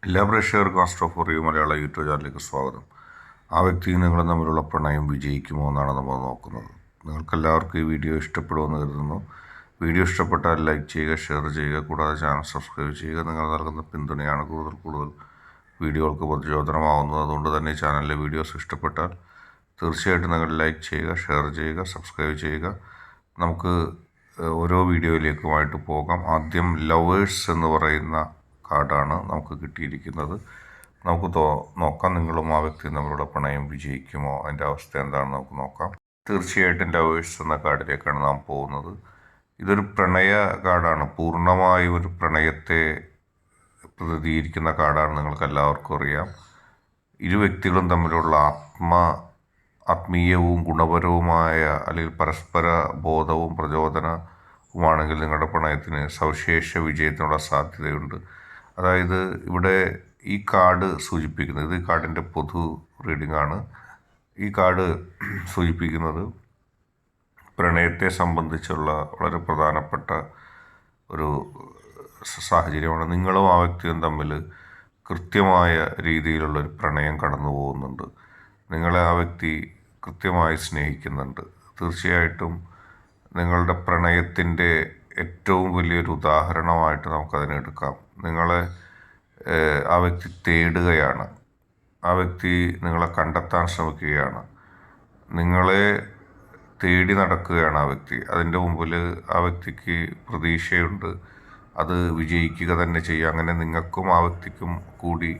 എല്ലാ പ്രേക്ഷകർക്കും astro for you Malayala YouTube ചാനലിലേക്ക് സ്വാഗതം. ആ വ്യക്തിയും നിങ്ങളും തമ്മിലുള്ള പ്രണയം വിജയിക്കുമോ എന്നാണ് നമ്മൾ നോക്കുന്നത്. നിങ്ങൾക്കെല്ലാവർക്കും ഈ വീഡിയോ ഇഷ്ടപ്പെടുമെന്ന് കരുതുന്നു. വീഡിയോ ഇഷ്ടപ്പെട്ടാൽ ലൈക്ക് ചെയ്യുക, ഷെയർ ചെയ്യുക, കൂടാതെ ചാനൽ സബ്സ്ക്രൈബ് ചെയ്യുക. നിങ്ങൾ നൽകുന്ന പിന്തുണയാണ് കൂടുതൽ വീഡിയോകൾക്ക് പ്രചോദനമാവുന്നത്. അതുകൊണ്ട് തന്നെ ചാനലിലെ വീഡിയോസ് ഇഷ്ടപ്പെട്ടാൽ തീർച്ചയായിട്ടും നിങ്ങൾ ലൈക്ക് ചെയ്യുക, ഷെയർ ചെയ്യുക, സബ്സ്ക്രൈബ് ചെയ്യുക. നമുക്ക് ഓരോ വീഡിയോയിലേക്കുമായിട്ട് പോകാം. ആദ്യം ലവേഴ്സ് എന്ന് പറയുന്ന കാർഡാണ് നമുക്ക് കിട്ടിയിരിക്കുന്നത്. നമുക്ക് നോക്കാം നിങ്ങളും ആ വ്യക്തിയും തമ്മിലുള്ള പ്രണയം വിജയിക്കുമോ, അതിൻ്റെ അവസ്ഥ എന്താണെന്ന് നമുക്ക് നോക്കാം. തീർച്ചയായിട്ടും ലവേഴ്സ് എന്ന കാർഡിലേക്കാണ് നാം പോകുന്നത്. ഇതൊരു പ്രണയ കാർഡാണ്. പൂർണ്ണമായും ഒരു പ്രണയത്തെ പ്രതിനിധീകരിക്കുന്ന കാർഡാണ്. നിങ്ങൾക്ക് എല്ലാവർക്കും അറിയാം. ഇരു വ്യക്തികളും തമ്മിലുള്ള ആത്മീയവും ഗുണപരവുമായ അല്ലെങ്കിൽ പരസ്പര ബോധവും പ്രചോദനവുമാണെങ്കിൽ നിങ്ങളുടെ പ്രണയത്തിന് സവിശേഷ വിജയത്തിനുള്ള സാധ്യതയുണ്ട്. അതായത് ഇവിടെ ഈ കാർഡ് സൂചിപ്പിക്കുന്നത്, ഇത് കാർഡിൻ്റെ പൊതു റീഡിംഗ് ആണ്. ഈ കാർഡ് സൂചിപ്പിക്കുന്നത് പ്രണയത്തെ സംബന്ധിച്ചുള്ള വളരെ പ്രധാനപ്പെട്ട ഒരു സാഹചര്യമാണ്. നിങ്ങളും ആ വ്യക്തിയും തമ്മിൽ കൃത്യമായ രീതിയിലുള്ളൊരു പ്രണയം കടന്നു പോകുന്നുണ്ട്. നിങ്ങളെ ആ വ്യക്തി കൃത്യമായി സ്നേഹിക്കുന്നുണ്ട്. തീർച്ചയായിട്ടും നിങ്ങളുടെ പ്രണയത്തിൻ്റെ ഏറ്റവും വലിയൊരു ഉദാഹരണമായിട്ട് നമുക്കതിനെടുക്കാം. നിങ്ങളെ ആ വ്യക്തി തേടുകയാണ്. ആ വ്യക്തി നിങ്ങളെ കണ്ടെത്താൻ ശ്രമിക്കുകയാണ്. നിങ്ങളെ തേടി നടക്കുകയാണ് ആ വ്യക്തി. അതിൻ്റെ മുമ്പിൽ ആ വ്യക്തിക്ക് പ്രതീക്ഷയുണ്ട്. അത് വിജയിക്കുക തന്നെ ചെയ്യും. അങ്ങനെ നിങ്ങൾക്കും ആ വ്യക്തിക്കും കൂടി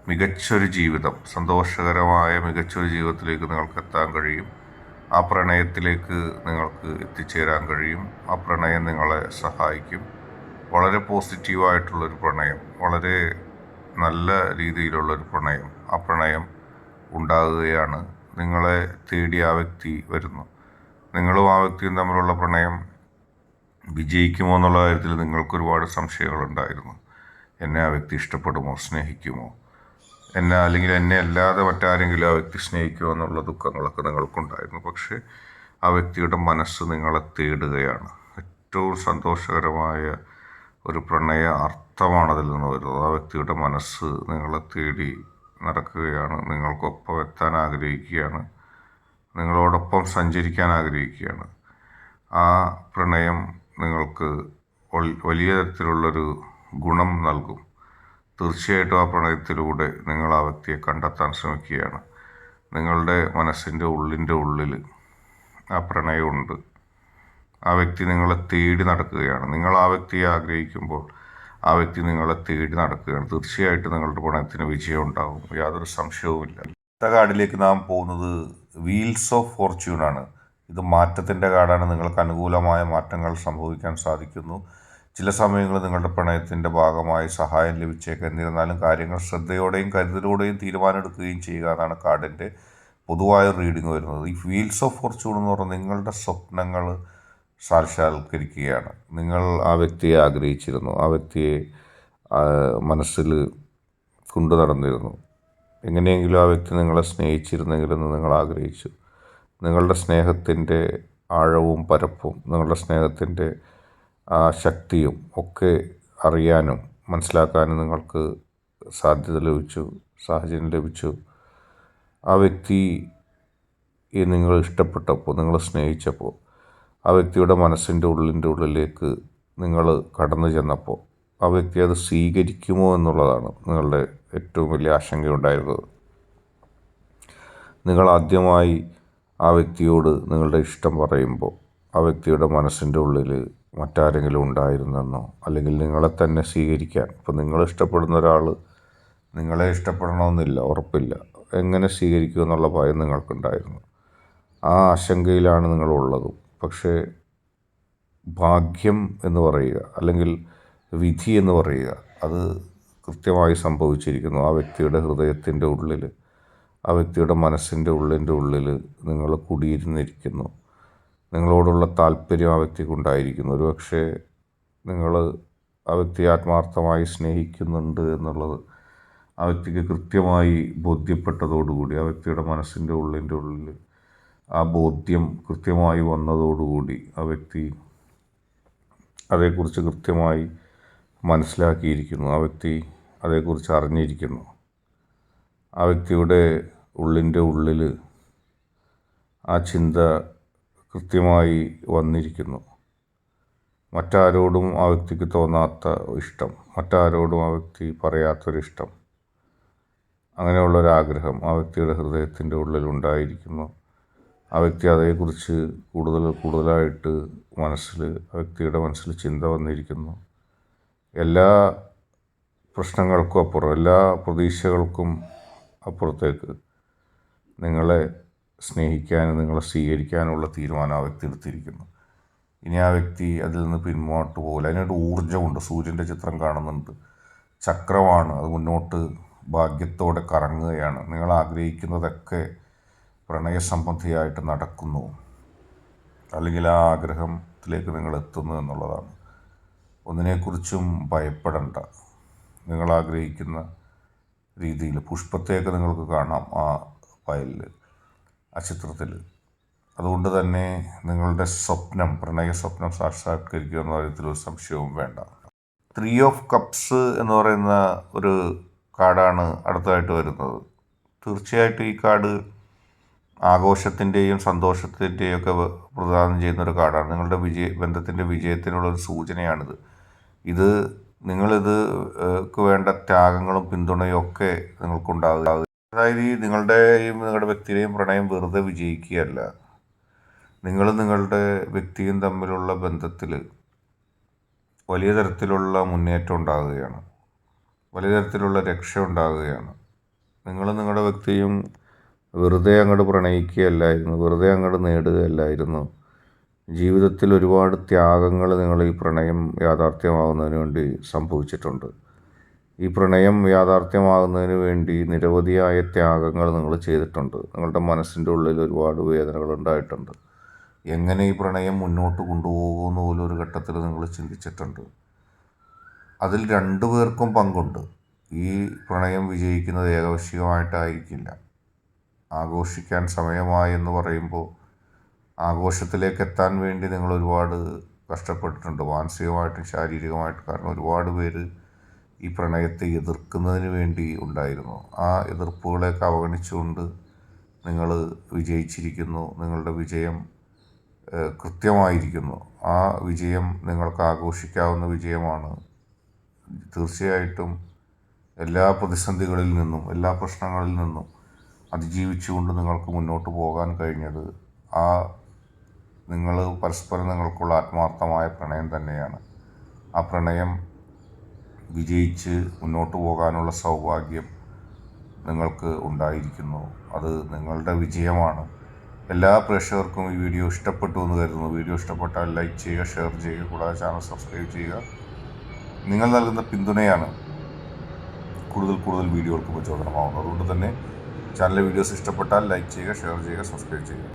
മികച്ചൊരു ജീവിതം, സന്തോഷകരമായ മികച്ചൊരു ജീവിതത്തിലേക്ക് നിങ്ങൾക്ക് എത്താൻ കഴിയും. ആ പ്രണയത്തിലേക്ക് നിങ്ങൾക്ക് എത്തിച്ചേരാൻ കഴിയും. ആ പ്രണയം നിങ്ങളെ സഹായിക്കും. വളരെ പോസിറ്റീവായിട്ടുള്ളൊരു പ്രണയം, വളരെ നല്ല രീതിയിലുള്ളൊരു പ്രണയം, ആ പ്രണയം ഉണ്ടാകുകയാണ്. നിങ്ങളെ തേടി ആ വ്യക്തി വരുന്നു. നിങ്ങളും ആ വ്യക്തിയും തമ്മിലുള്ള പ്രണയം വിജയിക്കുമോ എന്നുള്ള കാര്യത്തിൽ നിങ്ങൾക്കൊരുപാട് സംശയങ്ങളുണ്ടായിരുന്നു. എന്നെ ആ വ്യക്തി ഇഷ്ടപ്പെടുമോ, സ്നേഹിക്കുമോ, അല്ലെങ്കിൽ എന്നെ അല്ലാതെ മറ്റാരെങ്കിലും ആ വ്യക്തി സ്നേഹിക്കുമോ എന്നുള്ള ദുഃഖങ്ങളൊക്കെ നിങ്ങൾക്കുണ്ടായിരുന്നു. പക്ഷേ ആ വ്യക്തിയുടെ മനസ്സ് നിങ്ങളെ തേടുകയാണ്. ഏറ്റവും സന്തോഷകരമായ ഒരു പ്രണയ അർത്ഥമാണ് അതിൽ നിന്ന് വരുന്നത്. ആ വ്യക്തിയുടെ മനസ്സ് നിങ്ങളെ തേടി നടക്കുകയാണ്. നിങ്ങൾക്കൊപ്പം എത്താൻ ആഗ്രഹിക്കുകയാണ്. നിങ്ങളോടൊപ്പം സഞ്ചരിക്കാൻ ആഗ്രഹിക്കുകയാണ്. ആ പ്രണയം നിങ്ങൾക്ക് വലിയ തരത്തിലുള്ളൊരു ഗുണം നൽകും. തീർച്ചയായിട്ടും ആ പ്രണയത്തിലൂടെ നിങ്ങൾ ആ വ്യക്തിയെ കണ്ടെത്താൻ ശ്രമിക്കുകയാണ്. നിങ്ങളുടെ മനസ്സിൻ്റെ ഉള്ളിൽ ആ പ്രണയമുണ്ട്. ആ വ്യക്തി നിങ്ങളെ തേടി നടക്കുകയാണ്. നിങ്ങൾ ആ വ്യക്തിയെ ആഗ്രഹിക്കുമ്പോൾ ആ വ്യക്തി നിങ്ങളെ തേടി നടക്കുകയാണ്. തീർച്ചയായിട്ടും നിങ്ങളുടെ പ്രണയത്തിന് വിജയം ഉണ്ടാകും, യാതൊരു സംശയവുമില്ല. അടുത്ത കാർഡിലേക്ക് നാം പോകുന്നത് വീൽസ് ഓഫ് ഫോർച്യൂൺ ആണ്. ഇത് മാറ്റത്തിൻ്റെ കാർഡാണ്. നിങ്ങൾക്ക് അനുകൂലമായ മാറ്റങ്ങൾ സംഭവിക്കാൻ സാധിക്കുന്നു. ചില സമയങ്ങളിൽ നിങ്ങളുടെ പ്രണയത്തിൻ്റെ ഭാഗമായി സഹായം ലഭിച്ചേക്കാം. എന്നിരുന്നാലും കാര്യങ്ങൾ ശ്രദ്ധയോടെയും കരുതലോടെയും തീരുമാനമെടുക്കുകയും ചെയ്യുക എന്നാണ് കാർഡിൻ്റെ പൊതുവായ റീഡിങ് വരുന്നത്. ഈ വീൽസ് ഓഫ് ഫോർച്യൂൺ എന്ന് പറഞ്ഞാൽ നിങ്ങളുടെ സ്വപ്നങ്ങൾ സാക്ഷാത്കരിക്കുകയാണ്. നിങ്ങൾ ആ വ്യക്തിയെ ആഗ്രഹിച്ചിരുന്നു, ആ വ്യക്തിയെ മനസ്സിൽ കൊണ്ടു നടന്നിരുന്നു. എങ്ങനെയെങ്കിലും ആ വ്യക്തി നിങ്ങളെ സ്നേഹിച്ചിരുന്നെങ്കിലെന്ന് നിങ്ങൾ ആഗ്രഹിച്ചു. നിങ്ങളുടെ സ്നേഹത്തിൻ്റെ ആഴവും പരപ്പും, നിങ്ങളുടെ സ്നേഹത്തിൻ്റെ ആ ശക്തിയും ഒക്കെ അറിയാനും മനസ്സിലാക്കാനും നിങ്ങൾക്ക് സാധ്യത ലഭിച്ചു, സാഹചര്യം ലഭിച്ചു. ആ വ്യക്തിയെ നിങ്ങൾ ഇഷ്ടപ്പെട്ടപ്പോൾ, നിങ്ങൾ സ്നേഹിച്ചപ്പോൾ, ആ വ്യക്തിയുടെ മനസ്സിൻ്റെ ഉള്ളിലേക്ക് നിങ്ങൾ കടന്നു ചെന്നപ്പോൾ ആ വ്യക്തി അത് സ്വീകരിക്കുമോ എന്നുള്ളതാണ് നിങ്ങളുടെ ഏറ്റവും വലിയ ആശങ്കയുണ്ടായിരുന്നത്. നിങ്ങൾ ആദ്യമായി ആ വ്യക്തിയോട് നിങ്ങളുടെ ഇഷ്ടം പറയുമ്പോൾ ആ വ്യക്തിയുടെ മനസ്സിൻ്റെ ഉള്ളിൽ മറ്റാരെങ്കിലും ഉണ്ടായിരുന്നെന്നോ, അല്ലെങ്കിൽ നിങ്ങളെ തന്നെ സ്വീകരിക്കാൻ, ഇപ്പോൾ നിങ്ങൾ ഇഷ്ടപ്പെടുന്ന ഒരാൾ നിങ്ങളെ ഇഷ്ടപ്പെടണമെന്നില്ല, ഉറപ്പില്ല, എങ്ങനെ സ്വീകരിക്കുമെന്നുള്ള ഭയം നിങ്ങൾക്കുണ്ടായിരുന്നു. ആ ആശങ്കയിലാണ് നിങ്ങളുള്ളതും. പക്ഷേ ഭാഗ്യം എന്ന് പറയുക, അല്ലെങ്കിൽ വിധി എന്ന് പറയുക, അത് കൃത്യമായി സംഭവിച്ചിരിക്കുന്നു. ആ വ്യക്തിയുടെ ഹൃദയത്തിൻ്റെ ഉള്ളിൽ, ആ വ്യക്തിയുടെ മനസ്സിൻ്റെ ഉള്ളിൽ നിങ്ങൾ കുടിയിരുന്നിരിക്കുന്നു. നിങ്ങളോടുള്ള താല്പര്യം ആ വ്യക്തിക്കുണ്ടായിരിക്കുന്നു. ഒരുപക്ഷെ നിങ്ങൾ ആ വ്യക്തിയെ ആത്മാർത്ഥമായി സ്നേഹിക്കുന്നുണ്ട് എന്നുള്ളത് ആ വ്യക്തിക്ക് കൃത്യമായി ബോധ്യപ്പെട്ടതോടുകൂടി, ആ വ്യക്തിയുടെ മനസ്സിൻ്റെ ഉള്ളിൽ ആ ബോധ്യം കൃത്യമായി വന്നതോടുകൂടി ആ വ്യക്തി അതേക്കുറിച്ച് കൃത്യമായി മനസ്സിലാക്കിയിരിക്കുന്നു. ആ വ്യക്തി അതേക്കുറിച്ച് അറിഞ്ഞിരിക്കുന്നു. ആ വ്യക്തിയുടെ ഉള്ളിൻ്റെ ഉള്ളിൽ ആ ചിന്ത കൃത്യമായി വന്നിരിക്കുന്നു. മറ്റാരോടും ആ വ്യക്തിക്ക് തോന്നാത്ത ഇഷ്ടം, മറ്റാരോടും ആ വ്യക്തി പറയാത്തൊരിഷ്ടം, അങ്ങനെയുള്ളൊരാഗ്രഹം ആ വ്യക്തിയുടെ ഹൃദയത്തിൻ്റെ ഉള്ളിൽ ഉണ്ടായിരിക്കുന്നു. ആ വ്യക്തി അതേക്കുറിച്ച് കൂടുതലായിട്ട് ആ വ്യക്തിയുടെ മനസ്സിൽ ചിന്ത വന്നിരിക്കുന്നു. എല്ലാ പ്രശ്നങ്ങൾക്കും അപ്പുറം, എല്ലാ പ്രതീക്ഷകൾക്കും അപ്പുറത്തേക്ക് നിങ്ങളെ സ്നേഹിക്കാനും നിങ്ങളെ സ്വീകരിക്കാനുള്ള തീരുമാനം ആ വ്യക്തി എടുത്തിരിക്കുന്നു. ഇനി ആ വ്യക്തി അതിൽ നിന്ന് പിന്നോട്ട് പോകില്ല. അതിനൊരു ഊർജ്ജമുണ്ട്. സൂര്യൻ്റെ ചിത്രം കാണുന്നുണ്ട്. ചക്രമാണ്, അത് മുന്നോട്ട് ഭാഗ്യത്തോടെ കറങ്ങുകയാണ്. നിങ്ങൾ ആഗ്രഹിക്കുന്നതൊക്കെ പ്രണയസംബന്ധിയായിട്ട് നടക്കുന്നു, അല്ലെങ്കിൽ ആ ആഗ്രഹത്തിലേക്ക് നിങ്ങൾ എത്തുന്നു എന്നുള്ളതാണ്. ഒന്നിനെക്കുറിച്ചും ഭയപ്പെടണ്ട. നിങ്ങൾ ആഗ്രഹിക്കുന്ന രീതിയിൽ പുഷ്പത്തെയൊക്കെ നിങ്ങൾക്ക് കാണാം ആ ഫയലിൽ, ആ ചിത്രത്തിൽ. അതുകൊണ്ട് തന്നെ നിങ്ങളുടെ സ്വപ്നം, പ്രണയ സ്വപ്നം സാക്ഷാത്കരിക്കുമെന്ന കാര്യത്തിൽ ഒരു സംശയവും വേണ്ട. 3 ഓഫ് കപ്സ് എന്ന് പറയുന്ന ഒരു കാർഡാണ് അടുത്തതായിട്ട് വരുന്നത്. തീർച്ചയായിട്ടും ഈ കാർഡ് ആഘോഷത്തിൻ്റെയും സന്തോഷത്തിൻ്റെയും ഒക്കെ പ്രദാനം ചെയ്യുന്നൊരു കാർഡാണ്. നിങ്ങളുടെ ബന്ധത്തിൻ്റെ വിജയത്തിനുള്ളൊരു സൂചനയാണിത്. നിങ്ങളിത് വേണ്ട ത്യാഗങ്ങളും പിന്തുണയും ഒക്കെ നിങ്ങൾക്കുണ്ടാകുക. അതായത് നിങ്ങളുടെ വ്യക്തിയുടെയും പ്രണയം വെറുതെ വിജയിക്കുകയല്ല. നിങ്ങളും നിങ്ങളുടെ വ്യക്തിയും തമ്മിലുള്ള ബന്ധത്തിൽ വലിയ തരത്തിലുള്ള മുന്നേറ്റം ഉണ്ടാകുകയാണ്, വലിയ തരത്തിലുള്ള രക്ഷ ഉണ്ടാകുകയാണ്. നിങ്ങളും നിങ്ങളുടെ വ്യക്തിയും വെറുതെ അങ്ങോട്ട് പ്രണയിക്കുകയല്ലായിരുന്നു, വെറുതെ അങ്ങോട്ട് നേടുകയല്ലായിരുന്നു. ജീവിതത്തിൽ ഒരുപാട് ത്യാഗങ്ങൾ നിങ്ങൾ ഈ പ്രണയം യാഥാർത്ഥ്യമാകുന്നതിന് വേണ്ടി സംഭവിച്ചിട്ടുണ്ട്. ഈ പ്രണയം യാഥാർത്ഥ്യമാകുന്നതിന് വേണ്ടി നിരവധിയായ ത്യാഗങ്ങൾ നിങ്ങൾ ചെയ്തിട്ടുണ്ട്. നിങ്ങളുടെ മനസ്സിൻ്റെ ഉള്ളിൽ ഒരുപാട് വേദനകൾ ഉണ്ടായിട്ടുണ്ട്. എങ്ങനെ ഈ പ്രണയം മുന്നോട്ട് കൊണ്ടുപോകുമെന്ന് പോലും ഒരു ഘട്ടത്തിൽ നിങ്ങൾ ചിന്തിച്ചിട്ടുണ്ട്. അതിൽ 2 പേർക്കും പങ്കുണ്ട്. ഈ പ്രണയം വിജയിക്കുന്നത് ഏകപക്ഷീയമായിട്ടായിരിക്കില്ല. ആഘോഷിക്കാൻ സമയമായി എന്ന് പറയുമ്പോൾ ആഘോഷത്തിലേക്ക് എത്താൻ വേണ്ടി നിങ്ങൾ ഒരുപാട് കഷ്ടപ്പെട്ടിട്ടുണ്ട്, മാനസികമായിട്ടും ശാരീരികമായിട്ടും. കാരണം ഒരുപാട് പേര് ഈ പ്രണയത്തെ എതിർക്കുന്നതിന് വേണ്ടി ഉണ്ടായിരുന്നു. ആ എതിർപ്പുകളെയൊക്കെ അവഗണിച്ചുകൊണ്ട് നിങ്ങൾ വിജയിച്ചിരിക്കുന്നു. നിങ്ങളുടെ വിജയം കൃത്യമായിരിക്കുന്നു. ആ വിജയം നിങ്ങൾക്ക് ആഘോഷിക്കാവുന്ന വിജയമാണ്. തീർച്ചയായിട്ടും എല്ലാ പ്രതിസന്ധികളിൽ നിന്നും, എല്ലാ പ്രശ്നങ്ങളിൽ നിന്നും അതിജീവിച്ചുകൊണ്ട് നിങ്ങൾക്ക് മുന്നോട്ട് പോകാൻ കഴിഞ്ഞത് നിങ്ങൾ പരസ്പരം നിങ്ങൾക്കുള്ള ആത്മാർത്ഥമായ പ്രണയം തന്നെയാണ്. ആ പ്രണയം വിജയിച്ച് മുന്നോട്ട് പോകാനുള്ള സൗഭാഗ്യം നിങ്ങൾക്ക് ഉണ്ടായിരിക്കുന്നു. അത് നിങ്ങളുടെ വിജയമാണ്. എല്ലാ പ്രേക്ഷകർക്കും ഈ വീഡിയോ ഇഷ്ടപ്പെട്ടു എന്ന് കരുതുന്നു. വീഡിയോ ഇഷ്ടപ്പെട്ടാൽ ലൈക്ക് ചെയ്യുക, ഷെയർ ചെയ്യുക, കൂടാതെ ചാനൽ സബ്സ്ക്രൈബ് ചെയ്യുക. നിങ്ങൾ നൽകുന്ന പിന്തുണയാണ് കൂടുതൽ വീഡിയോകൾക്ക് പ്രചോദനമാകുന്നത്. അതുകൊണ്ട് തന്നെ ചാനലിലെ വീഡിയോസ് ഇഷ്ടപ്പെട്ടാൽ ലൈക്ക് ചെയ്യുക, ഷെയർ ചെയ്യുക, സബ്സ്ക്രൈബ് ചെയ്യുക.